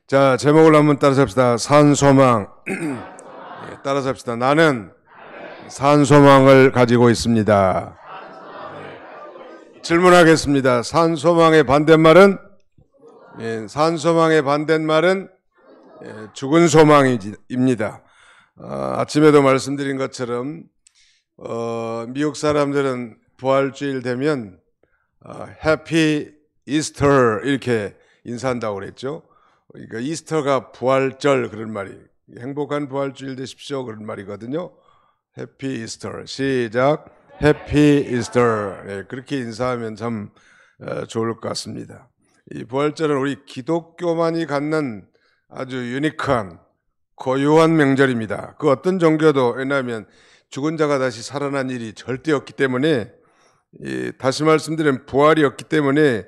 자, 제목을 한번 따라서 합시다. 산소망. 따라서 합시다. 나는 산소망을 가지고 있습니다. 질문하겠습니다. 산소망의 반대말은? 산소망의 반대말은 죽은 소망입니다. 아침에도 말씀드린 것처럼 미국 사람들은 부활주일 되면 해피 이스터 이렇게 인사한다고 그랬죠. 그러니까 이스터가 부활절 그런 말이, 행복한 부활주일 되십시오 그런 말이거든요. 해피 이스터. 시작. 해피 이스터. 그렇게 인사하면 참 좋을 것 같습니다. 이 부활절은 우리 기독교만이 갖는 아주 유니크한 고유한 명절입니다. 그 어떤 종교도, 왜냐하면 죽은 자가 다시 살아난 일이 절대 없기 때문에, 다시 말씀드리면 부활이 없기 때문에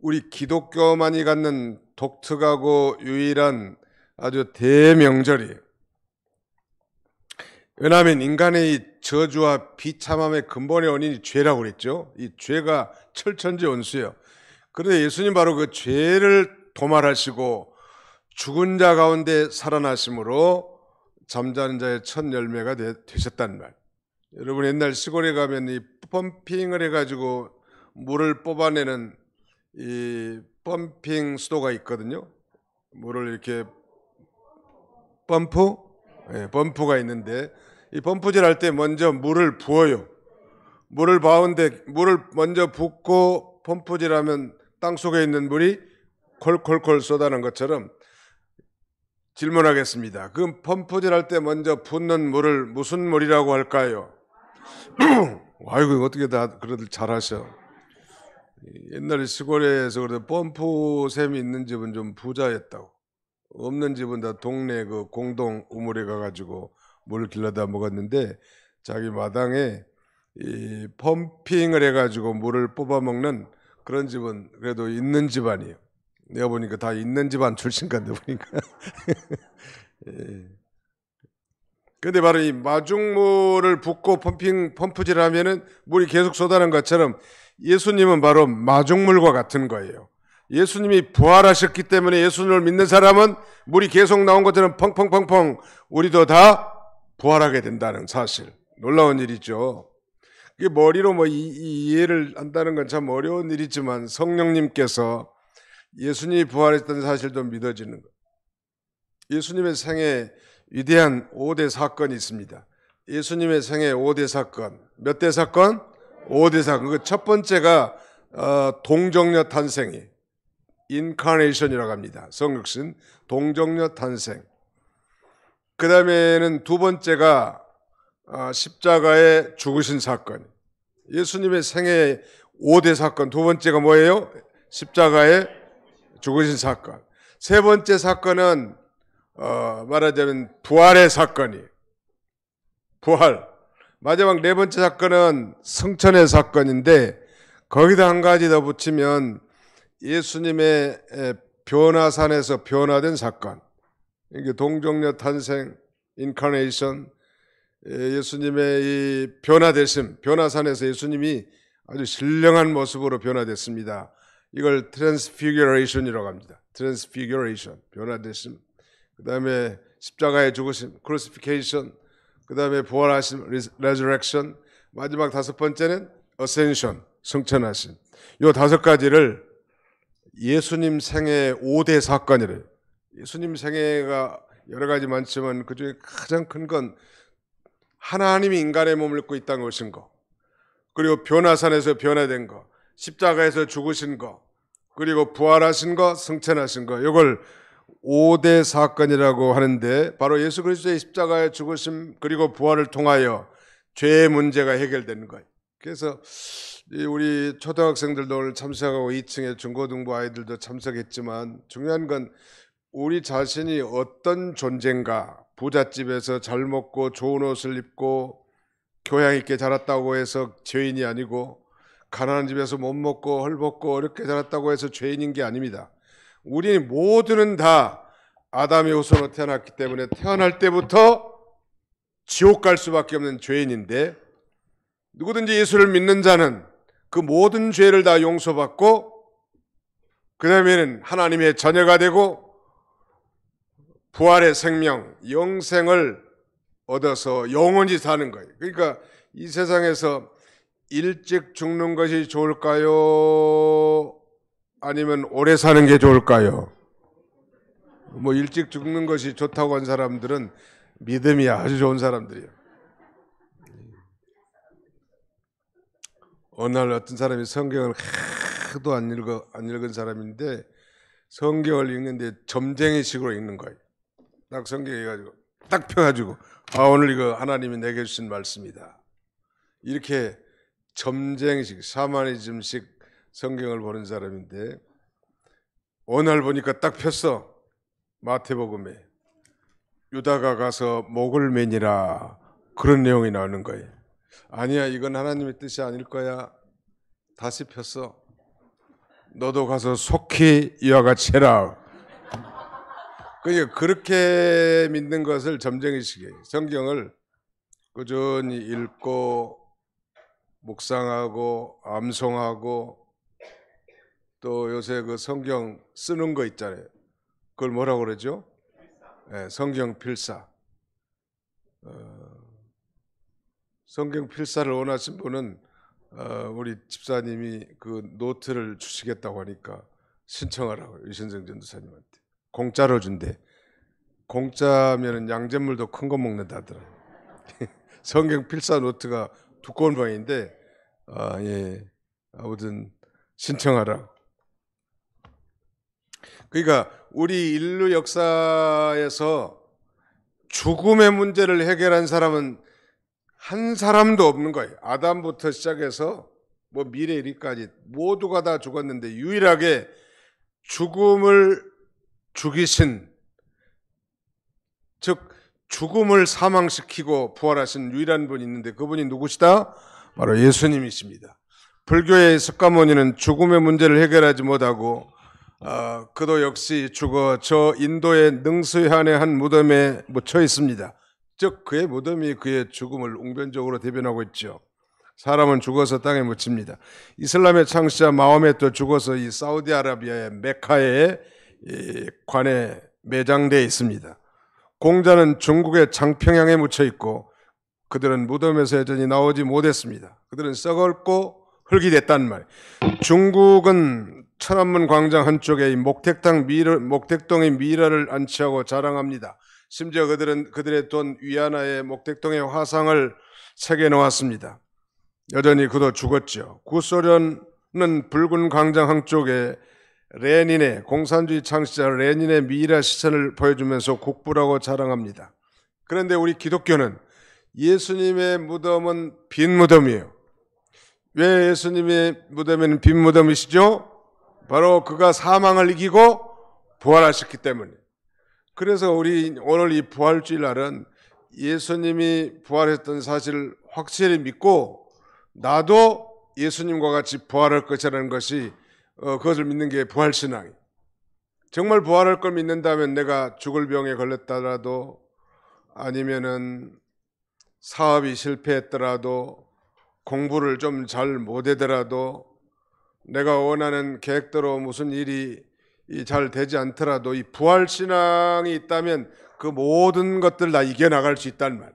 우리 기독교만이 갖는 독특하고 유일한 아주 대명절이에요. 왜냐하면 인간의 이 저주와 비참함의 근본의 원인이 죄라고 그랬죠. 이 죄가 철천지 원수예요. 그런데 예수님 바로 그 죄를 도말하시고 죽은 자 가운데 살아나심으로 잠자는 자의 첫 열매가 되셨단 말. 여러분 옛날 시골에 가면 이 펌핑을 해가지고 물을 뽑아내는 이 펌핑 수도가 있거든요. 물을 이렇게 펌프가 있는데, 이 펌프질 할 때 먼저 물을 부어요. 물을 먼저 붓고 펌프질하면 땅 속에 있는 물이 콜콜콜 쏟아는 것처럼, 질문하겠습니다. 그 펌프질 할 때 먼저 붓는 물을 무슨 물이라고 할까요? 아이고 어떻게 다 그러들 잘하셔. 옛날에 시골에서 그래도 펌프샘이 있는 집은 좀 부자였다고, 없는 집은 다 동네 그 공동 우물에 가가지고 물을 길러다 먹었는데, 자기 마당에 이 펌핑을 해가지고 물을 뽑아 먹는 그런 집은 그래도 있는 집안이에요. 내가 보니까 다 있는 집안 출신 같네 보니까. 근데 바로 이 마중물을 붓고 펌프질 하면은 물이 계속 쏟아는 것처럼 예수님은 바로 마중물과 같은 거예요. 예수님이 부활하셨기 때문에 예수님을 믿는 사람은 물이 계속 나온 것처럼 펑펑펑펑 우리도 다 부활하게 된다는 사실. 놀라운 일이죠. 이게 머리로 이해를 한다는 건 참 어려운 일이지만 성령님께서 예수님이 부활했다는 사실도 믿어지는 거예요. 예수님의 생애 위대한 5대 사건이 있습니다. 예수님의 생애 5대 사건. 몇 대 사건? 5대 사건. 그 첫 번째가 동정녀 탄생이, 인카네이션이라고 합니다. 성육신 동정녀 탄생. 그 다음에는 두 번째가 십자가에 죽으신 사건. 예수님의 생애 5대 사건. 두 번째가 뭐예요? 십자가에 죽으신 사건. 세 번째 사건은 말하자면 부활의 사건이에요. 부활. 마지막 네 번째 사건은 성천의 사건인데, 거기다 한 가지 더 붙이면 예수님의 변화산에서 변화된 사건. 이게 동정녀 탄생, 인카네이션, 예수님의 이 변화되심, 변화산에서 예수님이 아주 신령한 모습으로 변화됐습니다. 이걸 트랜스피규레이션이라고 합니다. 트랜스피규레이션, 변화되심. 그 다음에 십자가에 죽으심, 크루시피케이션. 그 다음에 부활하심, 레저렉션. 마지막 다섯 번째는 어센션, 승천하심. 이 다섯 가지를 예수님 생애 5대 사건이래요. 예수님 생애가 여러 가지 많지만 그 중에 가장 큰 건 하나님이 인간의 몸을 입고 있다는 것인 거, 그리고 변화산에서 변화된 거, 십자가에서 죽으신 거, 그리고 부활하신 거, 승천하신 거, 이걸 5대 사건이라고 하는데, 바로 예수 그리스도의 십자가의 죽으심 그리고 부활을 통하여 죄의 문제가 해결되는 거예요. 그래서 우리 초등학생들도 오늘 참석하고 2층에 중고등부 아이들도 참석했지만, 중요한 건 우리 자신이 어떤 존재인가. 부잣집에서 잘 먹고 좋은 옷을 입고 교양 있게 자랐다고 해서 죄인이 아니고, 가난한 집에서 못 먹고 헐벗고 어렵게 자랐다고 해서 죄인인 게 아닙니다. 우리 모두는 다 아담의 후손으로 태어났기 때문에 태어날 때부터 지옥 갈 수밖에 없는 죄인인데, 누구든지 예수를 믿는 자는 그 모든 죄를 다 용서받고 그 다음에는 하나님의 자녀가 되고 부활의 생명, 영생을 얻어서 영원히 사는 거예요. 그러니까 이 세상에서 일찍 죽는 것이 좋을까요? 아니면 오래 사는 게 좋을까요? 뭐 일찍 죽는 것이 좋다고 한 사람들은 믿음이 아주 좋은 사람들이에요. 어느 날 어떤 사람이 성경을 하도 안 읽은 사람인데 성경을 읽는데 점쟁이식으로 읽는 거예요. 딱 성경 해가지고 딱 펴가지고 오늘 이거 하나님이 내게 주신 말씀이다. 이렇게 점쟁이식, 샤머니즘식 성경을 보는 사람인데 어느 날 보니까 딱 폈어. 마태복음에 유다가 가서 목을 매니라 그런 내용이 나오는 거예요. 아니야, 이건 하나님의 뜻이 아닐 거야. 다시 폈어. 너도 가서 속히 이와 같이 해라. 그러니까 그렇게 믿는 것을 점쟁이식이에요. 성경을 꾸준히 읽고 묵상하고 암송하고 또 요새 그 성경 쓰는 거 있잖아요. 그걸 뭐라고 그러죠? 네, 성경 필사. 성경 필사를 원하신 분은 우리 집사님이 그 노트를 주시겠다고 하니까 신청하라고 유신성 전도사님한테 공짜로 준대. 공짜면은 양잿물도 큰 거 먹는다더라. 성경 필사 노트가 두꺼운 방인데 예, 아무튼 신청하라. 그러니까 우리 인류 역사에서 죽음의 문제를 해결한 사람은 한 사람도 없는 거예요. 아담부터 시작해서 뭐 미래 이리까지 모두가 다 죽었는데 유일하게 죽음을 죽이신, 즉 죽음을 사망시키고 부활하신 유일한 분이 있는데 그분이 누구시다? 바로 예수님이십니다. 불교의 석가모니는 죽음의 문제를 해결하지 못하고 그도 역시 죽어 저 인도의 능수해안의 한 무덤에 묻혀 있습니다. 즉 그의 무덤이 그의 죽음을 웅변적으로 대변하고 있죠. 사람은 죽어서 땅에 묻힙니다. 이슬람의 창시자 마호메도 죽어서 이 사우디아라비아의 메카의 관에 매장되어 있습니다. 공자는 중국의 장평양에 묻혀 있고 그들은 무덤에서 여전히 나오지 못했습니다. 그들은 썩었고 흙이 됐단 말이에요. 중국은 천안문 광장 한쪽에 이 목택동의 미라를 안치하고 자랑합니다. 심지어 그들은 그들의 돈 위안화에 목택동의 화상을 새겨 놓았습니다. 여전히 그도 죽었죠. 구소련은 붉은 광장 한쪽에 레닌의 공산주의 창시자 레닌의 미이라 시선을 보여주면서 국부라고 자랑합니다. 그런데 우리 기독교는 예수님의 무덤은 빈 무덤이에요. 왜 예수님의 무덤에는 빈 무덤이시죠? 바로 그가 사망을 이기고 부활하셨기 때문에. 그래서 우리 오늘 이 부활주일 날은 예수님이 부활했던 사실을 확실히 믿고 나도 예수님과 같이 부활할 것이라는 것이 그것을 믿는 게 부활신앙이에요. 정말 부활할 걸 믿는다면 내가 죽을 병에 걸렸더라도 아니면은 사업이 실패했더라도 공부를 좀 잘 못하더라도 내가 원하는 계획대로 무슨 일이 잘 되지 않더라도 이 부활신앙이 있다면 그 모든 것들 다 이겨나갈 수 있단 말.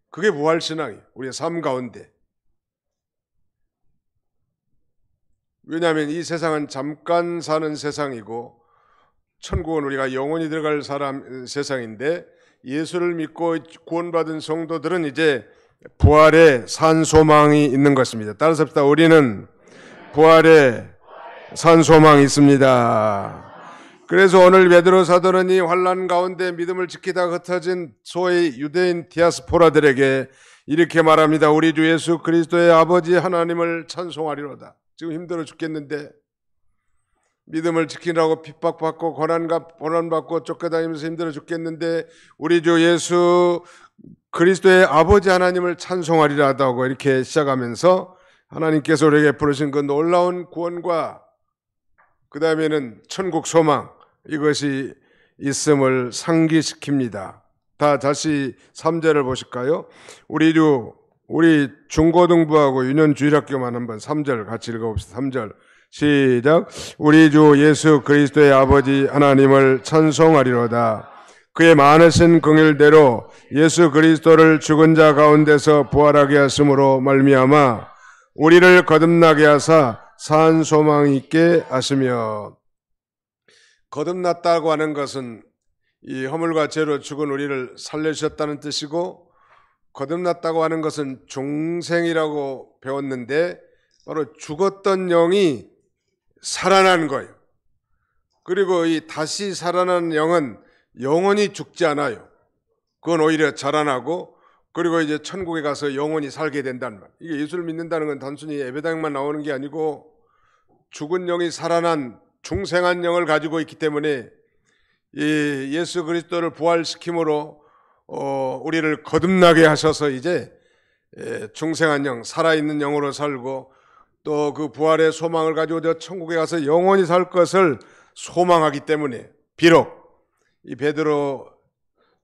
그게 부활신앙이에요. 우리의 삶 가운데. 왜냐하면 이 세상은 잠깐 사는 세상이고 천국은 우리가 영원히 들어갈 세상인데 예수를 믿고 구원받은 성도들은 이제 부활의 산 소망이 있는 것입니다. 따라서 합시다. 우리는 부활의 산 소망이 있습니다. 그래서 오늘 베드로 사도는 이 환난 가운데 믿음을 지키다 흩어진 소위 유대인 디아스포라들에게 이렇게 말합니다. 우리 주 예수 그리스도의 아버지 하나님을 찬송하리로다. 지금 힘들어 죽겠는데 믿음을 지키라고 핍박받고 고난받고 쫓겨다니면서 힘들어 죽겠는데 우리 주 예수 그리스도의 아버지 하나님을 찬송하리라고 이렇게 시작하면서 하나님께서 우리에게 부르신 그 놀라운 구원과 그 다음에는 천국 소망 이것이 있음을 상기시킵니다. 다시 3절을 보실까요? 우리 중고등부하고 유년주일학교만 한번 3절 같이 읽어봅시다. 3절 시작. 우리 주 예수 그리스도의 아버지 하나님을 찬송하리로다. 그의 많으신 긍휼대로 예수 그리스도를 죽은 자 가운데서 부활하게 하심으로 말미암아 우리를 거듭나게 하사 산 소망 있게 하시며. 거듭났다고 하는 것은 이 허물과 죄로 죽은 우리를 살려주셨다는 뜻이고, 거듭났다고 하는 것은 중생이라고 배웠는데 바로 죽었던 영이 살아난 거예요. 그리고 이 다시 살아난 영은 영원히 죽지 않아요. 그건 오히려 자라나고, 그리고 이제 천국에 가서 영원히 살게 된다는 말. 이게 예수를 믿는다는 건 단순히 예배당만 나오는 게 아니고 죽은 영이 살아난 중생한 영을 가지고 있기 때문에 이 예수 그리스도를 부활시킴으로 우리를 거듭나게 하셔서 이제 중생한 영, 살아있는 영으로 살고, 또 그 부활의 소망을 가지고 저 천국에 가서 영원히 살 것을 소망하기 때문에, 비록 이 베드로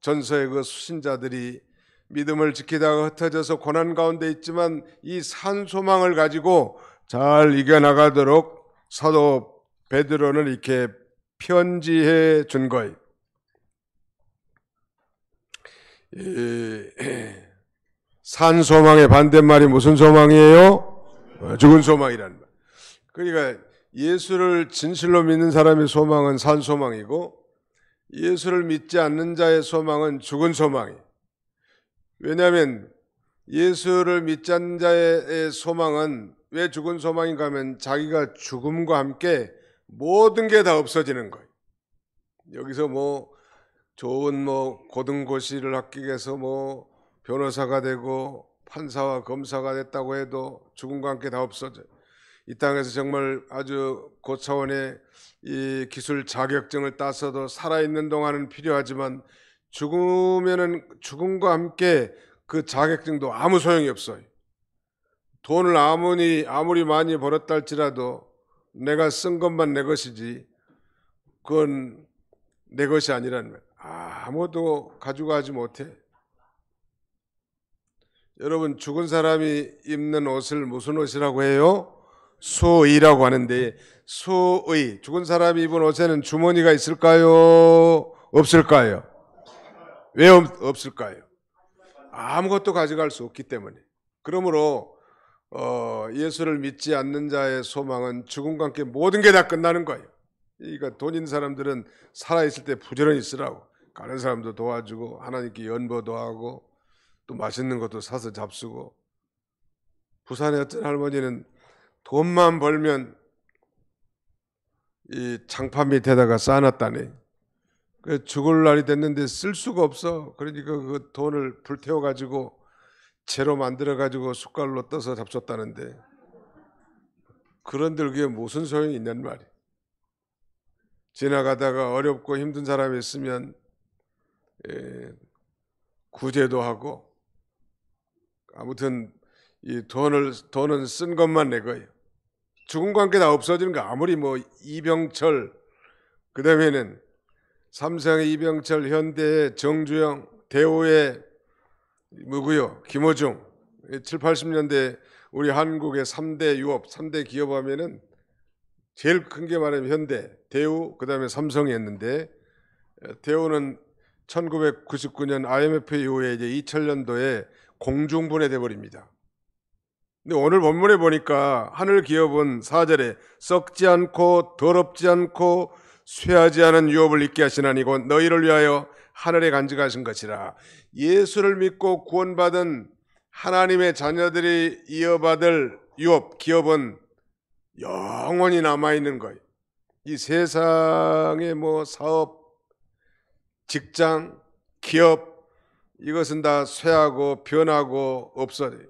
전서의 그 수신자들이 믿음을 지키다가 흩어져서 고난 가운데 있지만 이 산 소망을 가지고 잘 이겨나가도록 사도 베드로는 이렇게 편지해 준 거예요. 산 소망의 반대말이 무슨 소망이에요? 죽은 소망이라는 말. 그러니까 예수를 진실로 믿는 사람의 소망은 산 소망이고, 예수를 믿지 않는 자의 소망은 죽은 소망이에요. 왜냐하면 예수를 믿지 않는 자의 소망은 왜 죽은 소망인가 하면 자기가 죽음과 함께 모든 게 다 없어지는 거예요. 여기서 뭐 좋은 고등고시를 합격해서 변호사가 되고 판사와 검사가 됐다고 해도 죽음과 함께 다 없어져요. 이 땅에서 정말 아주 고차원의 이 기술 자격증을 땄어도 살아있는 동안은 필요하지만 죽으면은 죽음과 함께 그 자격증도 아무 소용이 없어요. 돈을 아무리 많이 벌었다 할지라도 내가 쓴 것만 내 것이지 그건 내 것이 아니라는 말. 아무도 가져가지 못해. 여러분, 죽은 사람이 입는 옷을 무슨 옷이라고 해요? 수의라고 하는데, 수의, 죽은 사람이 입은 옷에는 주머니가 있을까요? 없을까요? 왜 없을까요? 아무것도 가져갈 수 없기 때문에. 그러므로 예수를 믿지 않는 자의 소망은 죽음과 함께 모든 게 다 끝나는 거예요. 그러니까 돈 있는 사람들은 살아있을 때 부지런히 쓰라고, 가는 사람도 도와주고 하나님께 연보도 하고 또 맛있는 것도 사서 잡수고. 부산의 어떤 할머니는 돈만 벌면 이 장판 밑에다가 쌓아놨다네. 그 죽을 날이 됐는데 쓸 수가 없어. 그러니까 그 돈을 불태워가지고 재로 만들어가지고 숟갈로 떠서 잡숫다는데, 그런데 그게 무슨 소용이 있냔 말이야. 지나가다가 어렵고 힘든 사람이 있으면 구제도 하고, 아무튼 이 돈은 쓴 것만 내 거예요. 죽음과 함께 다 없어지는 거. 아무리 이병철, 그 다음에는 삼성의 이병철, 현대의 정주영, 대우의 누구요? 김어중. 7, 80년대 우리 한국의 3대 유업, 3대 기업 하면은 제일 큰 게 말하면 현대, 대우, 그 다음에 삼성이었는데, 대우는 1999년 IMF 이후에 이제 2000년도에 공중분해돼 버립니다. 근데 오늘 본문에 보니까 하늘 기업은 4절에 썩지 않고 더럽지 않고 쇠하지 않은 유업을 있게 하시나니 곧 너희를 위하여 하늘에 간직하신 것이라. 예수를 믿고 구원받은 하나님의 자녀들이 이어받을 유업, 기업은 영원히 남아있는 거예요. 이 세상의 사업, 직장, 기업, 이것은 다 쇠하고 변하고 없어져요.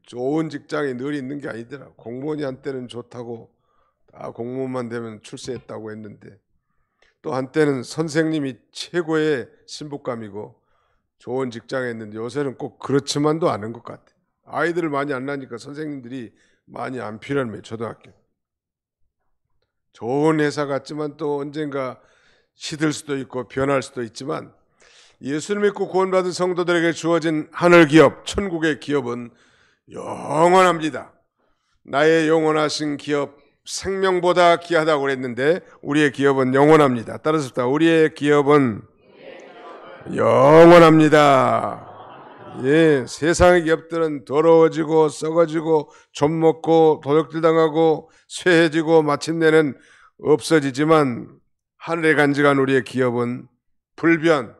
좋은 직장이 늘 있는 게 아니더라. 공무원이 한때는 좋다고 다 공무원만 되면 출세했다고 했는데, 또 한때는 선생님이 최고의 신부감이고 좋은 직장에 있는데 요새는 꼭 그렇지만도 않은 것 같아. 아이들을 많이 안 낳으니까 선생님들이 많이 안 필요한 거예요. 초등학교. 좋은 회사 같지만 또 언젠가 시들 수도 있고 변할 수도 있지만, 예수를 믿고 구원받은 성도들에게 주어진 하늘 기업, 천국의 기업은 영원합니다. 나의 영원하신 기업, 생명보다 귀하다고 그랬는데 우리의 기업은 영원합니다. 따라서 우리의 기업은 영원합니다. 예, 세상의 기업들은 더러워지고 썩어지고 좀먹고 도둑질 당하고 쇠해지고 마침내는 없어지지만 하늘에 간직한 우리의 기업은 불변,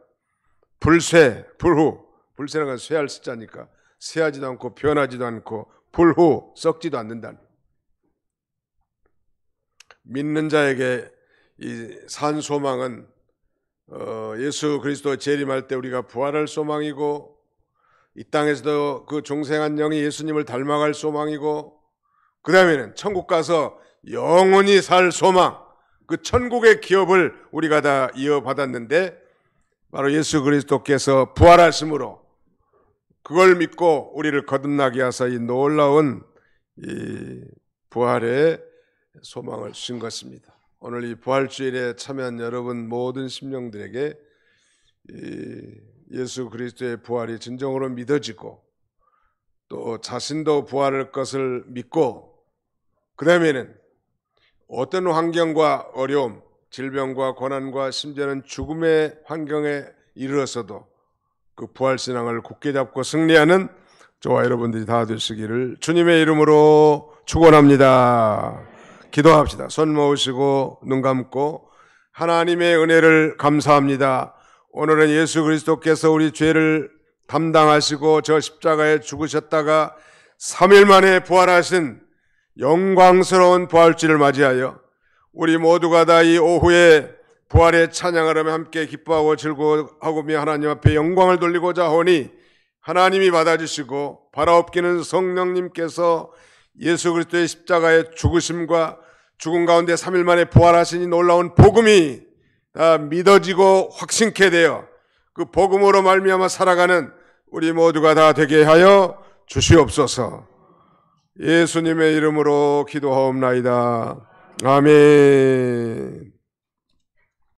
불쇠, 불후. 불쇠는 건 쇠할 숫자니까 쇠하지도 않고 변하지도 않고 불후, 썩지도 않는다. 믿는 자에게 이 산 소망은 예수 그리스도 재림할 때 우리가 부활할 소망이고, 이 땅에서도 그 종생한 영이 예수님을 닮아갈 소망이고, 그 다음에는 천국 가서 영원히 살 소망, 그 천국의 기업을 우리가 다 이어받았는데, 바로 예수 그리스도께서 부활하심으로 그걸 믿고 우리를 거듭나게 하사 이 놀라운 이 부활의 소망을 주신 것입니다. 오늘 이 부활주일에 참여한 여러분 모든 심령들에게 예수 그리스도의 부활이 진정으로 믿어지고, 또 자신도 부활할 것을 믿고, 그 다음에는 어떤 환경과 어려움, 질병과 고난과 심지어는 죽음의 환경에 이르러서도 그 부활신앙을 굳게 잡고 승리하는 저와 여러분들이 다 되시기를 주님의 이름으로 축원합니다. 기도합시다. 손 모으시고 눈 감고 하나님의 은혜를 감사합니다. 오늘은 예수 그리스도께서 우리 죄를 담당하시고 저 십자가에 죽으셨다가 3일 만에 부활하신 영광스러운 부활주를 맞이하여 우리 모두가 다 이 오후에 부활의 찬양을 하며 함께 기뻐하고 즐거워하며 하나님 앞에 영광을 돌리고자 하오니, 하나님이 받아주시고 바라옵기는 성령님께서 예수 그리스도의 십자가의 죽으심과 죽음 가운데 3일 만에 부활하시니 놀라운 복음이 다 믿어지고 확신케 되어 그 복음으로 말미암아 살아가는 우리 모두가 다 되게 하여 주시옵소서. 예수님의 이름으로 기도하옵나이다. 아멘.